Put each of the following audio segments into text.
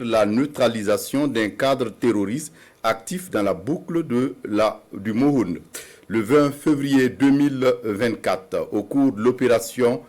la neutralisation d'un cadre terroriste actif dans la boucle du Mohun. Le 20 février 2024, au cours de l'opération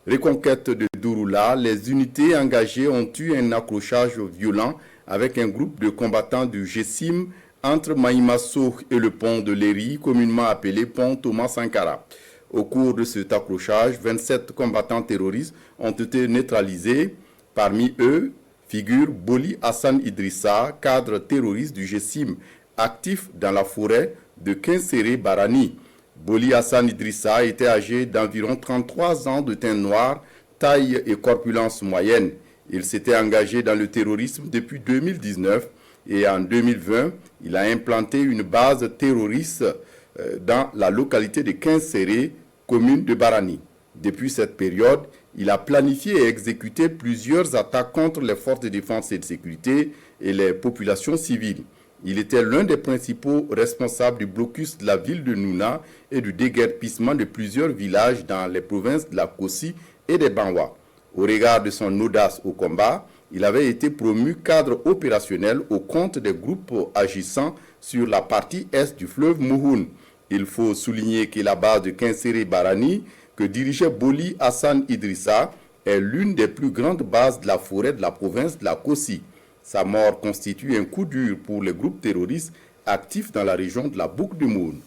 Reconquête de Douroula, les unités engagées ont eu un accrochage violent avec un groupe de combattants du GSIM entre Maïmasso et le pont de Léry, communément appelé pont Thomas Sankara. Au cours de cet accrochage, 27 combattants terroristes ont été neutralisés. Parmi eux figure Boli Hassan Idrissa, cadre terroriste du GSIM, actif dans la forêt de Kinséré Barani. Boli Hassan Idrissa était âgé d'environ 33 ans, de teint noir, taille et corpulence moyenne. Il s'était engagé dans le terrorisme depuis 2019 et en 2020, il a implanté une base terroriste dans la localité de Kinséré, commune de Barani. Depuis cette période, il a planifié et exécuté plusieurs attaques contre les forces de défense et de sécurité et les populations civiles. Il était l'un des principaux responsables du blocus de la ville de Nouna et du déguerpissement de plusieurs villages dans les provinces de la Kossi et des Banwa. Au regard de son audace au combat, il avait été promu cadre opérationnel au compte des groupes agissant sur la partie est du fleuve Mohun. Il faut souligner que la base de Kinséré Barani, que dirigeait Boli Hassan Idrissa, est l'une des plus grandes bases de la forêt de la province de la Kossi. Sa mort constitue un coup dur pour les groupes terroristes actifs dans la région de la boucle du Mohun.